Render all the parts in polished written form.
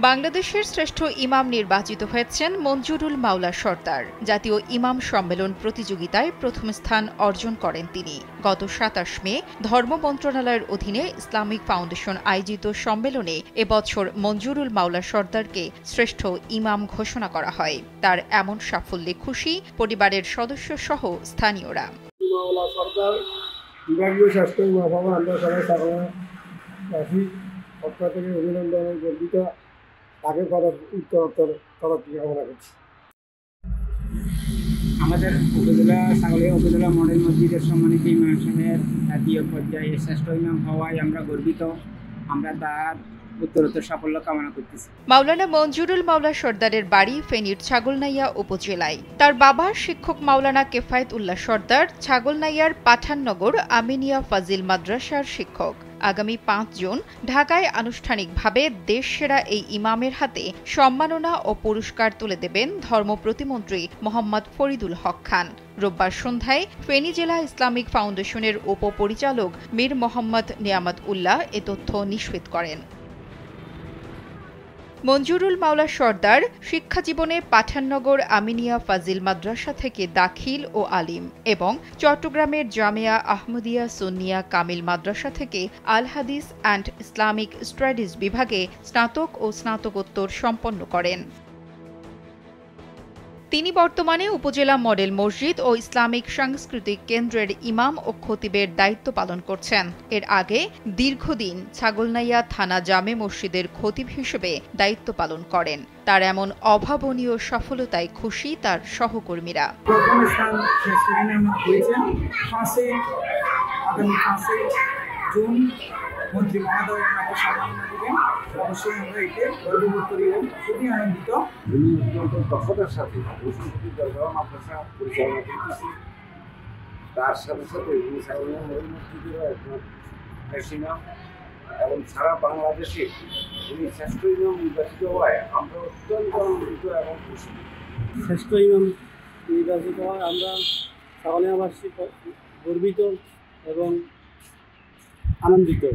বাংলাদেশের শ্রেষ্ঠ ইমাম নির্বাচিত হয়েছেন মঞ্জুরুল মাওলা সরদার। জাতীয় ইমাম সম্মেলন প্রতিযোগিতায় প্রথম স্থান অর্জন করেন তিনি। গত ২৭ মে ধর্ম মন্ত্রণালয়ের অধীনে ইসলামিক ফাউন্ডেশন আয়োজিত সম্মেলনে এবছর মঞ্জুরুল মাওলা সরদারকে শ্রেষ্ঠ ইমাম ঘোষণা করা হয়। তার এমন সাফল্যে খুশি পরিবারের সদস্য সহ স্থানীয়রা। অভিনন্দন গর্বিত, তাকে উত্তরোত্তর তরক্কি কামনা করছি। আমাদের উপজেলা ছাগলিয়া উপজেলা মডেল মসজিদের সম্মানিত ইমাম সাহেব জাতীয় পর্যায়ে শ্রেষ্ঠ ইমাম হওয়ায় আমরা গর্বিত। আমরা তার উত্তরোত্তর সাফল্য কামনা করতেছি। মাওলানা মঞ্জুরুল মাওলা সরদারের বাড়ি ফেনীর ছাগলনাইয়া উপজেলায়। তার বাবা শিক্ষক মাওলানা কেফায়েত উল্লাহ সরদার ছাগলনাইয়ার পাঠাননগর আমিনিয়া ফাজিল মাদ্রাসার শিক্ষক। আগামী ৫ জুন ঢাকায় আনুষ্ঠানিকভাবে দেশসেরা এই ইমামের হাতে সম্মাননা ও পুরস্কার তুলে দেবেন ধর্ম প্রতিমন্ত্রী মোহাম্মদ ফরিদুল হক খান। রোববার সন্ধ্যায় ফেনী জেলা ইসলামিক ফাউন্ডেশনের উপপরিচালক মীর মোহাম্মদ নিয়ামত উল্লাহ এ তথ্য নিশ্চিত করেন। মঞ্জুরুল মাওলা সরদার শিক্ষাজীবনে পাঠাননগর আমিনিয়া ফাজিল মাদ্রাসা থেকে দাখিল ও আলিম এবং চট্টগ্রামের জামিয়া আহমদিয়া সুন্নিয়া কামিল মাদ্রাসা থেকে আল হাদিস অ্যান্ড ইসলামিক স্টাডিজ বিভাগে স্নাতক ও স্নাতকোত্তর সম্পন্ন করেন। তিনি বর্তমানে উপজেলা মডেল মসজিদ ও ইসলামিক সাংস্কৃতিক কেন্দ্রের ইমাম ও খতিবের দায়িত্ব পালন করছেন। এর আগে দীর্ঘদিন ছাগলনাইয়া থানা জামে মসজিদের খতিব হিসেবে দায়িত্ব পালন করেন। তার এমন অভাবনীয় সফলতায় খুশি তার সহকর্মীরা। মন্ত্রী মহোদয় আমাকে সম্মাননা দিবেন, অবশ্যই আমরা এতে গর্ববোধ করি এবং খুবই আনন্দিত। উনি অত্যন্ত দক্ষতার সাথে মাদ্রাসা পরিচালনা করতেছি। তার সাথে সাথে উনি ছাগলনাইয়া মডেল মসজিদেরও একজন ইমাম এবং সারা বাংলাদেশে উনি শ্রেষ্ঠ ইমাম নির্বাচিত হওয়ায় আমরা অত্যন্ত আনন্দিত এবং খুশি। শ্রেষ্ঠ ইমাম নির্বাচিত হওয়ায় আমরা ছাগলনাইয়াবাসী গর্বিত এবং আনন্দিত।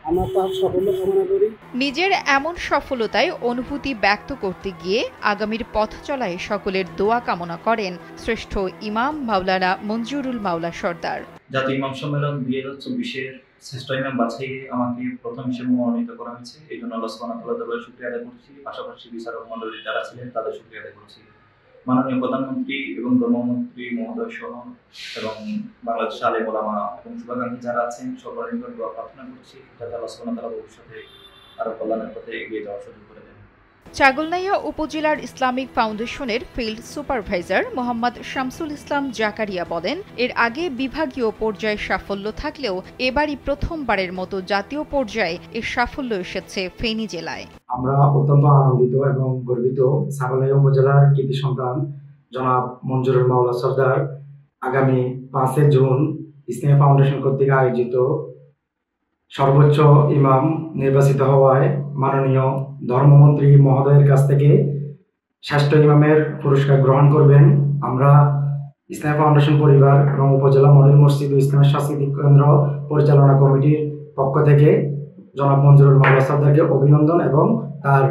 আমরা তার সাফল্য কামনা করি। নিজের এমন সফলতায় অনুভূতি ব্যক্ত করতে গিয়ে আগামীর পথ চলায় সকলের দোয়া কামনা করেন শ্রেষ্ঠ ইমাম মাওলানা মঞ্জুরুল মাওলা সরদার। জাতীয় ইমাম সম্মেলন ২০২৪-এর শ্রেষ্ঠ ইমাম বাছাইয়ে আমাকে প্রথম হিসেবে মনোনীত করা হয়েছে। এই জন্য আল্লাহ সুবহানাহু ওয়া তাআলার শুকরিয়া আদায় করছি। পাশাপাশি বিচারক মণ্ডলী যারা ছিলেন তাদের শুকরিয়া আদায় করছি। মাননীয় প্রধানমন্ত্রী এবং ধর্মমন্ত্রী মহোদয় সহ এবং বাংলাদেশ আলেম ওলামা এবং শুভাকাঙ্ক্ষী যারা আছেন সকলের নিকট দোয়া প্রার্থনা করছি যাতে আল্লাহ সুবহানাহু ওয়া তাআলা ভবিষ্যতে আরো কল্যাণের পথে এগিয়ে যাওয়ার সুযোগ করে দেন। ছাগলনাইয়া উপজেলার ইসলামিক ফাউন্ডেশনের ফিল্ড সুপারভাইজার মোহাম্মদ শামসুল ইসলাম জাকারিয়া বলেন, এর আগে বিভাগীয় পর্যায়ে সাফল্য থাকলেও এবারই প্রথমবারের মতো জাতীয় পর্যায়ে এর সাফল্য এসেছে ফেনী জেলায়। আমরা অত্যন্ত আনন্দিত এবং গর্বিত। ছাগলনাইয়া উপজেলার কৃতি সন্তান জনাব মঞ্জুরুল মাওলা সরদার আগামী ৫ জুন ইসলামিক ফাউন্ডেশন কর্তৃক আয়োজিত সর্বোচ্চ ইমাম নির্বাচিত হওয়ায় মাননীয় ধর্মমন্ত্রী মহোদয়ের কাছ থেকে শ্রেষ্ঠ ইমামের পুরস্কার গ্রহণ করবেন। আমরা ইসলামিক ফাউন্ডেশন পরিবার এবং উপজেলা মডেল মসজিদ ও ইসলামিক সাংস্কৃতিক কেন্দ্র পরিচালনা কমিটির পক্ষ থেকে জনাব মঞ্জুরুল মাওলা সরদারকে অভিনন্দন এবং তার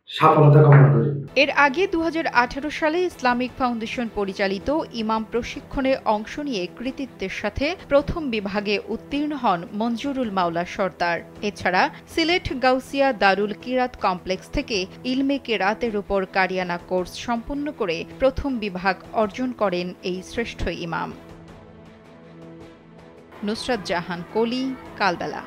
সফলতা কামনা করি। এর আগে ২০১৮ সালে ইসলামিক ফাউন্ডেশন পরিচালিত ইমাম প্রশিক্ষণে অংশ নিয়ে কৃতিত্বের সাথে প্রথম বিভাগে উত্তীর্ণ হন মঞ্জুরুল মাওলা সরদার। এছাড়া সিলেট গাউসিয়া দারুল কিরাত কমপ্লেক্স থেকে ইলমে কেরাতের উপর কারিয়ানা কোর্স সম্পন্ন করে প্রথম বিভাগ অর্জন করেন এই শ্রেষ্ঠ ইমাম। নুসরাত জাহান কলি, কালবেলা।